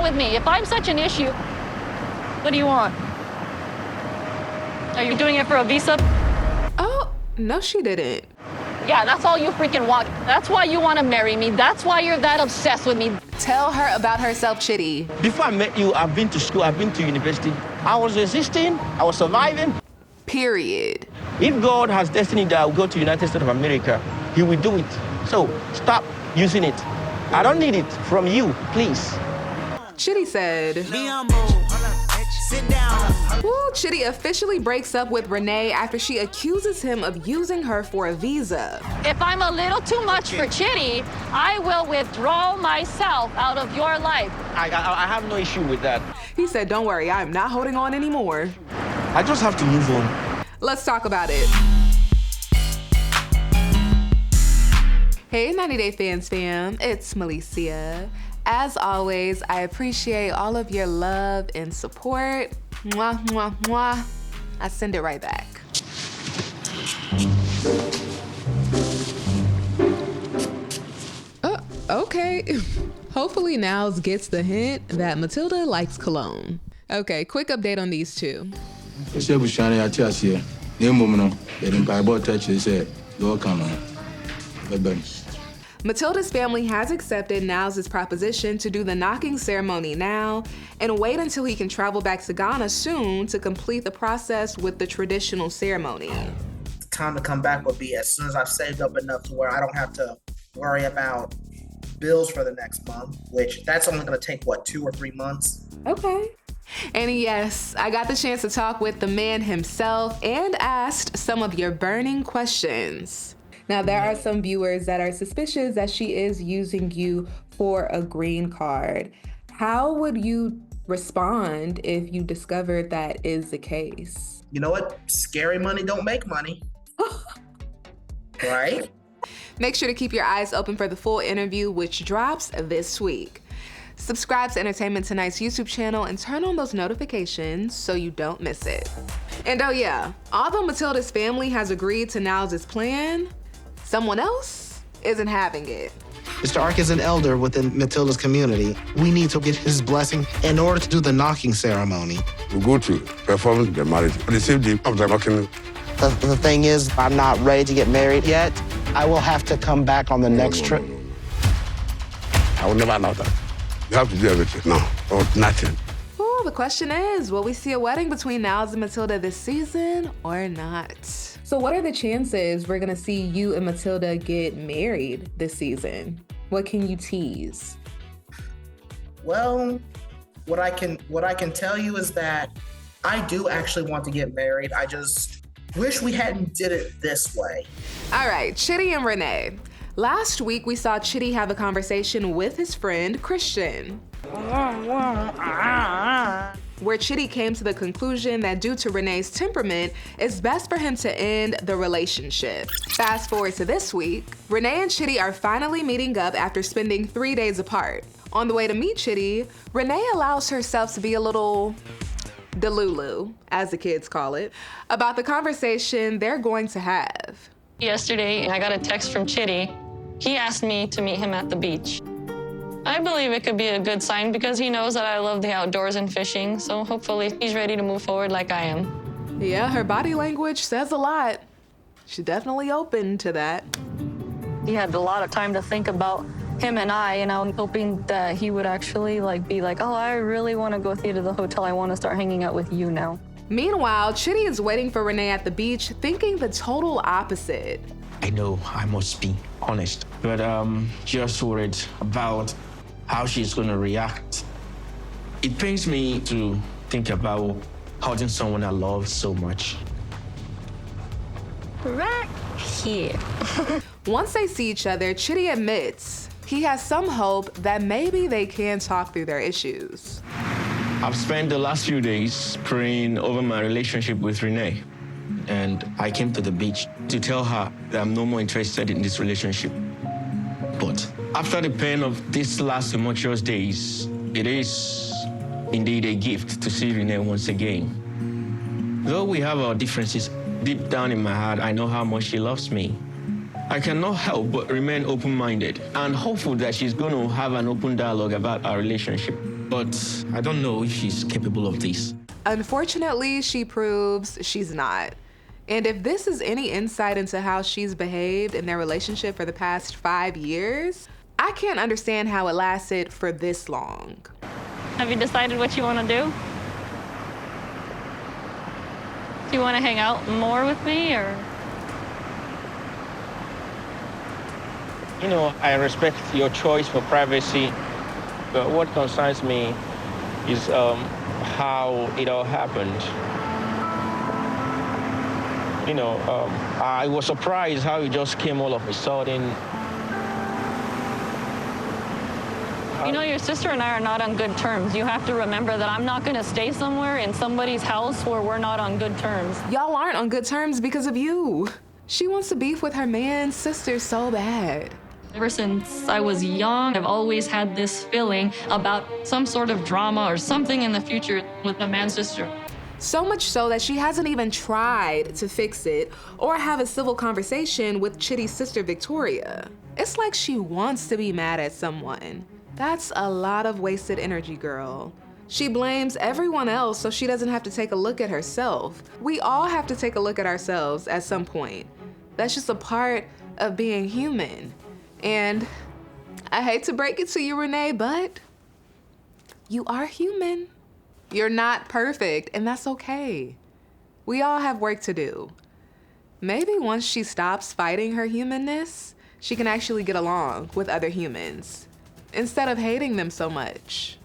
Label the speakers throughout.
Speaker 1: out with me. If I'm such an issue, what do you want? Are you doing it for a visa?
Speaker 2: Oh, no, she didn't.
Speaker 1: Yeah, that's all you freaking want. That's why you want to marry me. That's why you're that obsessed with me.
Speaker 2: Tell her about herself, Chidi.
Speaker 3: Before I met you, I've been to school, I've been to university. I was resisting, I was surviving.
Speaker 2: Period.
Speaker 3: If God has destiny that I will go to the United States of America, he will do it. So stop using it. I don't need it from you, please.
Speaker 2: Chidi said,
Speaker 4: Be humble. Sit down.
Speaker 2: ooh, Chidi officially breaks up with Renee after she accuses him of using her for a visa.
Speaker 1: If I'm a little too much for Chidi, I will withdraw myself out of your life.
Speaker 3: I have no issue with that.
Speaker 2: He said, don't worry, I'm not holding on anymore.
Speaker 3: I just have to move on.
Speaker 2: Let's talk about it. Hey 90 Day Fans fam, it's Melicia. As always, I appreciate all of your love and support. Mwah, mwah, mwah. I send it right back. Okay. Hopefully Niles gets the hint that Matilda likes cologne. Okay, quick update on these two. Matilda's family has accepted Niles' proposition to do the knocking ceremony now and wait until he can travel back to Ghana soon to complete the process with the traditional ceremony.
Speaker 5: The time to come back will be as soon as I've saved up enough to where I don't have to worry about bills for the next month, which that's only going to take, 2 or 3 months?
Speaker 2: Okay. And yes, I got the chance to talk with the man himself and asked some of your burning questions. Now, there are some viewers that are suspicious that she is using you for a green card. How would you respond if you discovered that is the case?
Speaker 5: You know what? Scary money don't make money. Right?
Speaker 2: Make sure to keep your eyes open for the full interview, which drops this week. Subscribe to Entertainment Tonight's YouTube channel and turn on those notifications so you don't miss it. And oh yeah, although Matilda's family has agreed to Niles' plan, someone else isn't having it.
Speaker 6: Mr. Ark is an elder within Matilda's community. We need to get his blessing in order to do the knocking ceremony.
Speaker 7: We go to perform the marriage on the same day of the knocking.
Speaker 6: The thing is, I'm not ready to get married yet. I will have to come back on the next trip.
Speaker 7: I will never allow that. You have to do everything now, or nothing.
Speaker 2: Ooh, the question is, will we see a wedding between Niles and Matilda this season or not? So what are the chances we're gonna see you and Matilda get married this season? What can you tease?
Speaker 5: Well, what I can tell you is that I do actually want to get married. I just wish we hadn't did it this way.
Speaker 2: All right, Chidi and Renee. Last week, we saw Chidi have a conversation with his friend, Christian, where Chidi came to the conclusion that due to Renee's temperament, it's best for him to end the relationship. Fast forward to this week, Renee and Chidi are finally meeting up after spending 3 days apart. On the way to meet Chidi, Renee allows herself to be a little delulu, as the kids call it, about the conversation they're going to have.
Speaker 1: Yesterday, I got a text from Chidi. He asked me to meet him at the beach. I believe it could be a good sign because he knows that I love the outdoors and fishing, so hopefully he's ready to move forward like I am.
Speaker 2: Yeah, her body language says a lot. She's definitely open to that.
Speaker 1: He had a lot of time to think about him and I, and I'm hoping that he would actually be like, oh, I really want to go with you to the hotel. I want to start hanging out with you now.
Speaker 2: Meanwhile, Chidi is waiting for Renee at the beach, thinking the total opposite.
Speaker 8: I know I must be honest, but just worried about how she's gonna react. It pains me to think about hurting someone I love so much.
Speaker 1: Right here.
Speaker 2: Once they see each other, Chidi admits he has some hope that maybe they can talk through their issues.
Speaker 8: I've spent the last few days praying over my relationship with Renee, and I came to the beach to tell her that I'm no more interested in this relationship. But after the pain of these last tumultuous days, it is indeed a gift to see Renee once again. Though we have our differences, deep down in my heart, I know how much she loves me. I cannot help but remain open-minded and hopeful that she's going to have an open dialogue about our relationship. But I don't know if she's capable of this.
Speaker 2: Unfortunately, she proves she's not. And if this is any insight into how she's behaved in their relationship for the past 5 years, I can't understand how it lasted for this long.
Speaker 1: Have you decided what you want to do? Do you want to hang out more with me, or?
Speaker 3: You know, I respect your choice for privacy, but what concerns me is how it all happened. You know, I was surprised how it just came all of a sudden.
Speaker 1: You know, your sister and I are not on good terms. You have to remember that I'm not going to stay somewhere in somebody's house where we're not on good terms.
Speaker 2: Y'all aren't on good terms because of you. She wants to beef with her man's sister so bad.
Speaker 1: Ever since I was young, I've always had this feeling about some sort of drama or something in the future with my man's sister.
Speaker 2: So much so that she hasn't even tried to fix it or have a civil conversation with Chidi's sister, Victoria. It's like she wants to be mad at someone. That's a lot of wasted energy, girl. She blames everyone else so she doesn't have to take a look at herself. We all have to take a look at ourselves at some point. That's just a part of being human. And I hate to break it to you, Renee, but you are human. You're not perfect, and that's okay. We all have work to do. Maybe once she stops fighting her humanness, she can actually get along with other humans instead of hating them so much.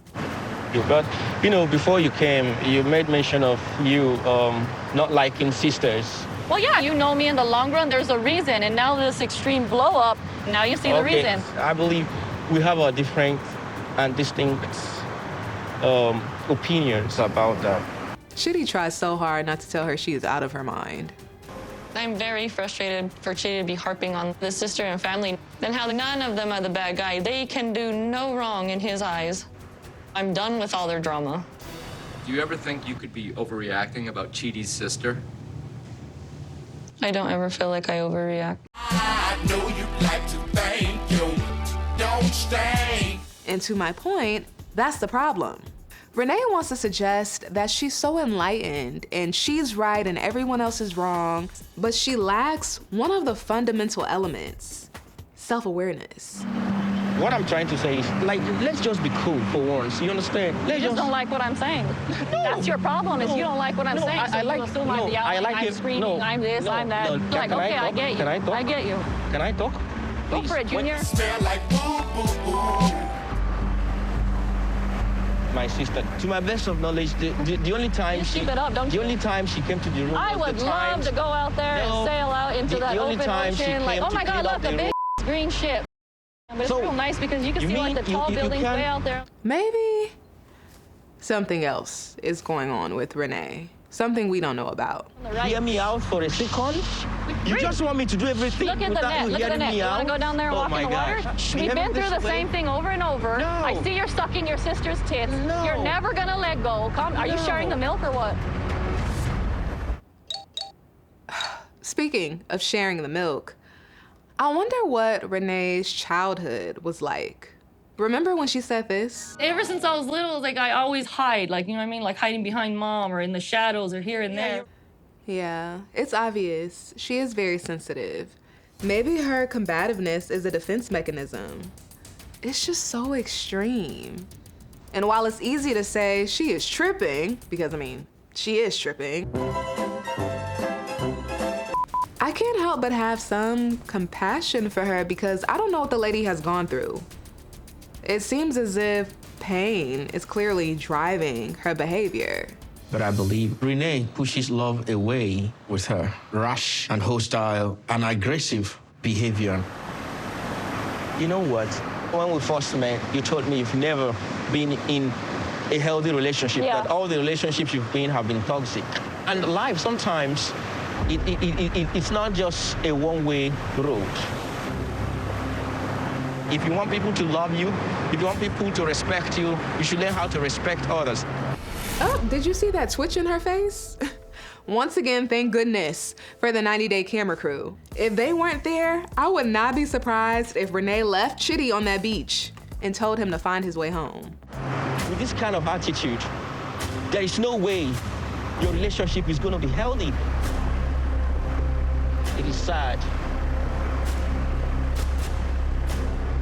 Speaker 3: But, you know, before you came, you made mention of you not liking sisters.
Speaker 1: Well, yeah, you know me in the long run. There's a reason. And now this extreme blow up, now you see the reason.
Speaker 3: I believe we have a different and distinct opinions about that.
Speaker 2: Chidi tries so hard not to tell her she is out of her mind.
Speaker 1: I'm very frustrated for Chidi to be harping on the sister and family, and how none of them are the bad guy. They can do no wrong in his eyes. I'm done with all their drama.
Speaker 9: Do you ever think you could be overreacting about Chidi's sister?
Speaker 1: I don't ever feel like I overreact.
Speaker 4: I know you'd like to thank you. Don't stay.
Speaker 2: And to my point, that's the problem. Renee wants to suggest that she's so enlightened and she's right and everyone else is wrong, but she lacks one of the fundamental elements, self-awareness.
Speaker 3: What I'm trying to say is, like, let's just be cool for once. You understand?
Speaker 1: You just don't like what I'm saying.
Speaker 3: No,
Speaker 1: That's your problem, is you don't like what I'm saying.
Speaker 3: I like,
Speaker 1: you assume I'm the
Speaker 3: I like
Speaker 1: I'm
Speaker 3: it.
Speaker 1: screaming,
Speaker 3: No,
Speaker 1: I'm this,
Speaker 3: no,
Speaker 1: I'm that.
Speaker 3: no.
Speaker 1: Like,
Speaker 3: Can
Speaker 1: okay,
Speaker 3: I
Speaker 1: I
Speaker 3: talk?
Speaker 1: get you.
Speaker 3: Can I talk?
Speaker 1: I get you.
Speaker 3: Can I talk?
Speaker 1: Go for it, Junior.
Speaker 4: Smell like boo boo boo.
Speaker 3: My sister, to my best of knowledge, the only time
Speaker 1: Just keep it up, don't
Speaker 3: the
Speaker 1: you?
Speaker 3: only time she came to the room
Speaker 1: I
Speaker 3: was
Speaker 1: would
Speaker 3: the
Speaker 1: love
Speaker 3: times,
Speaker 1: to go out there and sail out into
Speaker 3: the
Speaker 1: that
Speaker 3: only
Speaker 1: open
Speaker 3: time she
Speaker 1: ocean. Like,
Speaker 3: came
Speaker 1: oh
Speaker 3: to
Speaker 1: my God,
Speaker 3: clean up
Speaker 1: look, a
Speaker 3: the
Speaker 1: big green ship. But it's
Speaker 3: So,
Speaker 1: real nice because you can
Speaker 3: you
Speaker 1: see like
Speaker 3: mean
Speaker 1: the tall
Speaker 3: you
Speaker 1: buildings
Speaker 3: can't-
Speaker 1: way out there.
Speaker 2: Maybe something else is going on with Renee. Something we don't know about.
Speaker 1: On the right.
Speaker 3: Hear me out for a second. You just want me to do everything
Speaker 1: Look at the
Speaker 3: without
Speaker 1: net.
Speaker 3: you
Speaker 1: Look at the
Speaker 3: hearing
Speaker 1: net.
Speaker 3: me
Speaker 1: You
Speaker 3: out?
Speaker 1: want to go down there and
Speaker 3: Oh
Speaker 1: walk
Speaker 3: my
Speaker 1: in the water?
Speaker 3: gosh.
Speaker 1: We've been through the
Speaker 3: This way.
Speaker 1: same thing over and over.
Speaker 3: No.
Speaker 1: I see you're sucking your sister's tits.
Speaker 3: No.
Speaker 1: You're never gonna let go. Are you
Speaker 3: No.
Speaker 1: sharing the milk or what?
Speaker 2: Speaking of sharing the milk, I wonder what Renee's childhood was like. Remember when she said this?
Speaker 1: Ever since I was little, like I always hide, like, you know what I mean? Like hiding behind mom or in the shadows or here and there.
Speaker 2: Yeah, it's obvious. She is very sensitive. Maybe her combativeness is a defense mechanism. It's just so extreme. And while it's easy to say she is tripping, because I mean, she is tripping, I can't help but have some compassion for her because I don't know what the lady has gone through. It seems as if pain is clearly driving her behavior.
Speaker 8: But I believe Renee pushes love away with her rash and hostile and aggressive behavior.
Speaker 3: You know what? When we first met, you told me you've never been in a healthy relationship,
Speaker 1: Yeah.
Speaker 3: that all the relationships you've been have been toxic. And life, sometimes, it's not just a one-way road. If you want people to love you, if you want people to respect you, you should learn how to respect others.
Speaker 2: Oh, did you see that twitch in her face? Once again, thank goodness for the 90-day camera crew. If they weren't there, I would not be surprised if Renee left Chidi on that beach and told him to find his way home.
Speaker 8: With this kind of attitude, there is no way your relationship is going to be healthy. It is sad.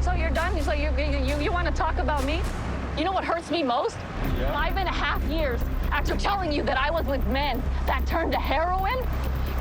Speaker 1: So you're done? So you want to talk about me? You know what hurts me most?
Speaker 8: Yeah.
Speaker 1: 5.5 years after telling you that I was with men that turned to heroin,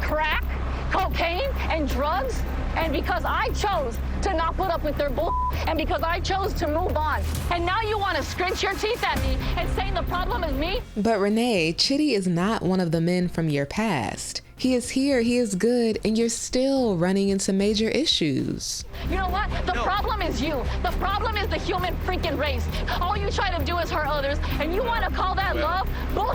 Speaker 1: crack, cocaine, and drugs, and because I chose to not put up with their bull, and because I chose to move on. And now you want to scratch your teeth at me and say the problem is me?
Speaker 2: But Renee, Chidi is not one of the men from your past. He is here, he is good, and you're still running into major issues.
Speaker 1: You know what? The problem is you. The problem is the human freaking race. All you try to do is hurt others, and you want to call that love? Bull.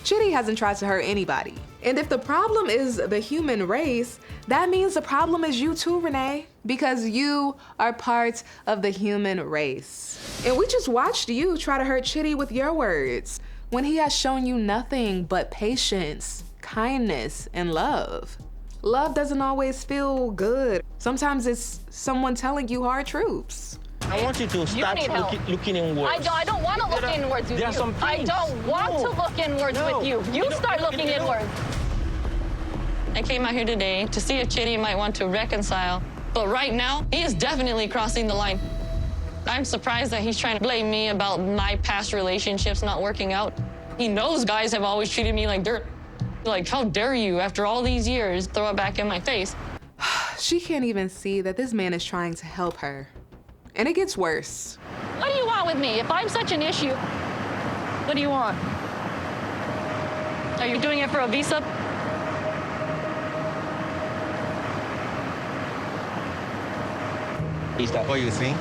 Speaker 2: Chidi hasn't tried to hurt anybody. And if the problem is the human race, that means the problem is you too, Renee, because you are part of the human race. And we just watched you try to hurt Chidi with your words when he has shown you nothing but patience, kindness, and love. Love doesn't always feel good. Sometimes it's someone telling you hard truths.
Speaker 8: I want you to start looking inwards.
Speaker 1: I don't want to look inwards with you. I don't want to look inwards with you. You start looking inwards. I came out here today to see if Chidi might want to reconcile, but right now, he is definitely crossing the line. I'm surprised that he's trying to blame me about my past relationships not working out. He knows guys have always treated me like dirt. Like, how dare you, after all these years, throw it back in my face?
Speaker 2: She can't even see that this man is trying to help her. And it gets worse.
Speaker 1: What do you want with me? If I'm such an issue, what do you want? Are you doing it for a visa?
Speaker 8: Is that what you think?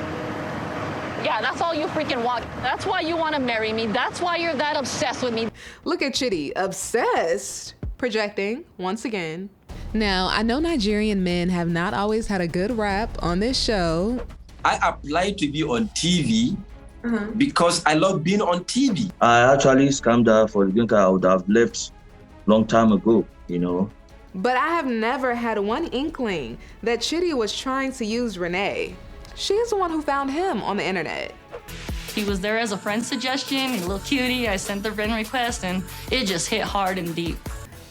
Speaker 1: Yeah, that's all you freaking want. That's why you want to marry me. That's why you're that obsessed with me.
Speaker 2: Look at Chidi, obsessed. Projecting, once again. Now, I know Nigerian men have not always had a good rap on this show.
Speaker 10: I applied to be on TV because I love being on TV.
Speaker 11: I actually scammed her for the green card. I would have left long time ago, you know.
Speaker 2: But I have never had one inkling that Chidi was trying to use Renee. She's the one who found him on the internet.
Speaker 1: He was there as a friend suggestion, a little cutie. I sent the friend request, and it just hit hard and deep.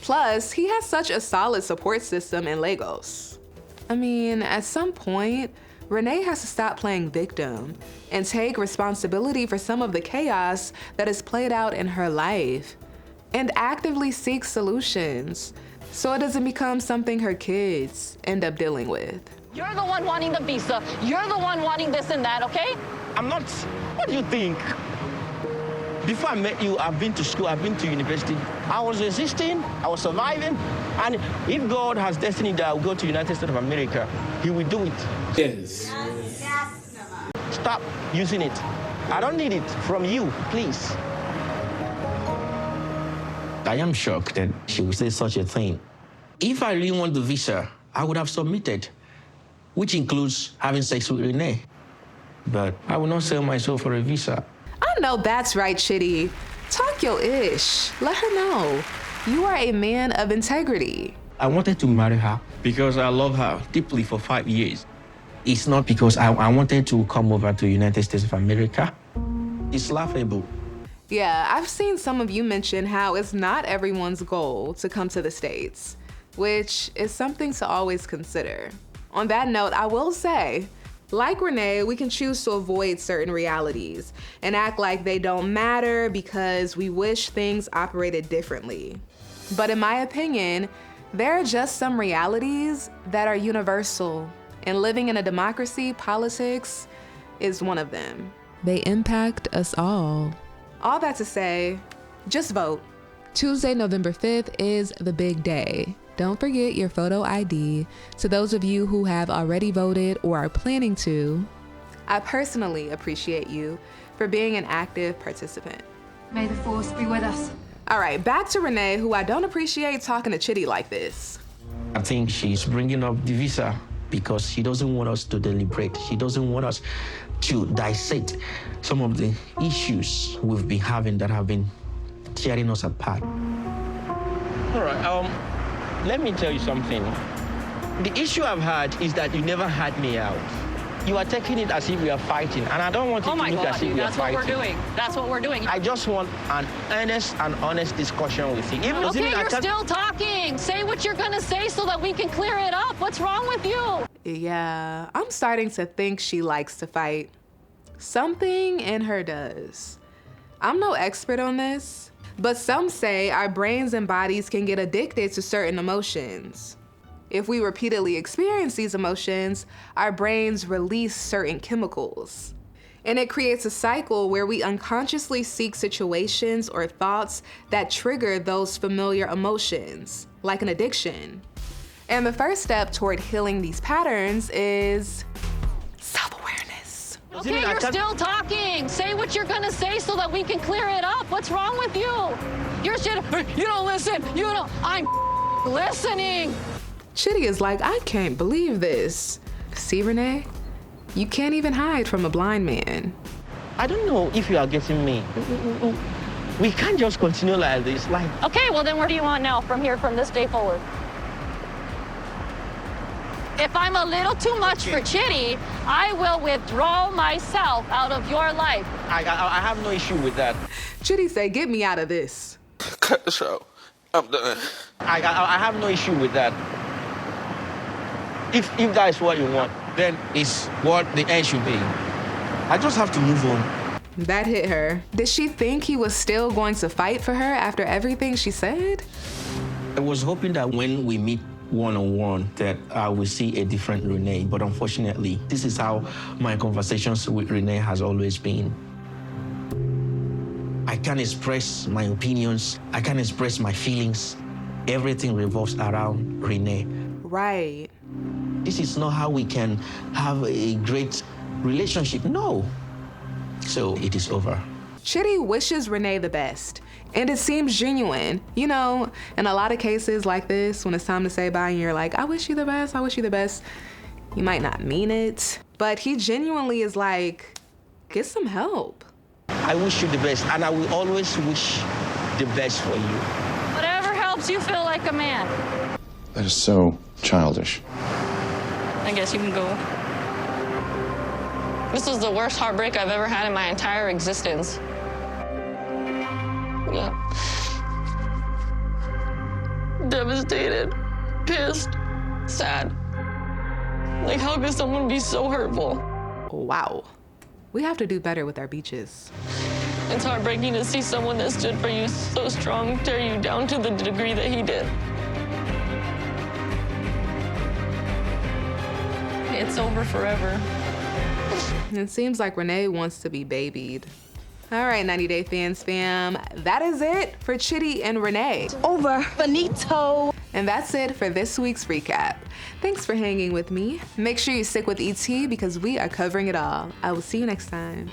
Speaker 2: Plus, he has such a solid support system in Lagos. I mean, at some point, Renee has to stop playing victim and take responsibility for some of the chaos that is played out in her life and actively seek solutions so it doesn't become something her kids end up dealing with.
Speaker 1: You're the one wanting the visa. You're the one wanting this and that, okay?
Speaker 8: I'm not. What do you think? Before I met you, I've been to school, I've been to university. I was resisting, I was surviving. And if God has destiny that I will go to the United States of America, He will do it.
Speaker 4: Yes.
Speaker 8: Stop using it. I don't need it from you, please. I am shocked that she would say such a thing. If I really want the visa, I would have submitted, which includes having sex with Renee. But I will not sell my soul for a visa.
Speaker 2: I know that's right, Chidi. Talk your ish. Let her know. You are a man of integrity.
Speaker 8: I wanted to marry her because I love her deeply for 5 years. It's not because I wanted to come over to the United States of America. It's laughable.
Speaker 2: Yeah, I've seen some of you mention how it's not everyone's goal to come to the States, which is something to always consider. On that note, I will say, like Renee, we can choose to avoid certain realities and act like they don't matter because we wish things operated differently. But in my opinion, there are just some realities that are universal, and living in a democracy, politics is one of them. They impact us all. All that to say, just vote. Tuesday, November 5th is the big day. Don't forget your photo ID. To those of you who have already voted or are planning to, I personally appreciate you for being an active participant.
Speaker 12: May the force be with us.
Speaker 2: All right, back to Renee, who I don't appreciate talking to Chidi like this.
Speaker 8: I think she's bringing up the visa because she doesn't want us to deliberate. She doesn't want us to dissect some of the issues we've been having that have been tearing us apart.
Speaker 3: All right, let me tell you something. The issue I've had is that you never had me out. You are taking it as if we are fighting, and I don't want it to look as if we are fighting.
Speaker 1: That's what we're doing. That's what we're doing.
Speaker 3: I just want an earnest and honest discussion with you.
Speaker 1: Okay, you're still talking. Say what you're gonna say so that we can clear it up. What's wrong with you?
Speaker 2: Yeah, I'm starting to think she likes to fight. Something in her does. I'm no expert on this, but some say our brains and bodies can get addicted to certain emotions. If we repeatedly experience these emotions, our brains release certain chemicals. And it creates a cycle where we unconsciously seek situations or thoughts that trigger those familiar emotions, like an addiction. And the first step toward healing these patterns is self-awareness.
Speaker 1: Okay, you're still talking. Say what you're gonna say so that we can clear it up. What's wrong with you? You don't listen. I'm listening.
Speaker 2: Chidi is like, I can't believe this. See, Renee? You can't even hide from a blind man.
Speaker 3: I don't know if you are getting me. We can't just continue like this.
Speaker 1: Okay, well then what do you want now from this day forward? If I'm a little too much for Chidi, I will withdraw myself out of your life.
Speaker 3: I have no issue with that.
Speaker 2: Chidi say, get me out of this.
Speaker 7: Cut the show. I'm done.
Speaker 3: I have no issue with that. If that is what you want, then it's what the end should be. I just have to move on.
Speaker 2: That hit her. Did she think he was still going to fight for her after everything she said?
Speaker 8: I was hoping that when we meet one-on-one that I will see a different Renee, but unfortunately, this is how my conversations with Renee has always been. I can't express my opinions. I can't express my feelings. Everything revolves around Renee.
Speaker 2: Right.
Speaker 8: This is not how we can have a great relationship. No. So it is over.
Speaker 2: Chidi wishes Renee the best, and it seems genuine. You know, in a lot of cases like this, when it's time to say bye and you're like, I wish you the best, I wish you the best, you might not mean it, but he genuinely is like, get some help.
Speaker 3: I wish you the best, and I will always wish the best for you.
Speaker 1: Whatever helps you feel like a man.
Speaker 13: That is so childish.
Speaker 1: I guess you can go. This was the worst heartbreak I've ever had in my entire existence. Yeah. Devastated, pissed, sad. Like, how could someone be so hurtful?
Speaker 2: Wow. We have to do better with our beaches.
Speaker 1: It's heartbreaking to see someone that stood for you so strong tear you down to the degree that he did. It's over forever.
Speaker 2: It seems like Renee wants to be babied. All right, 90 Day Fans fam, that is it for Chidi and Renee.
Speaker 14: Over, finito.
Speaker 2: And that's it for this week's recap. Thanks for hanging with me. Make sure you stick with ET because we are covering it all. I will see you next time.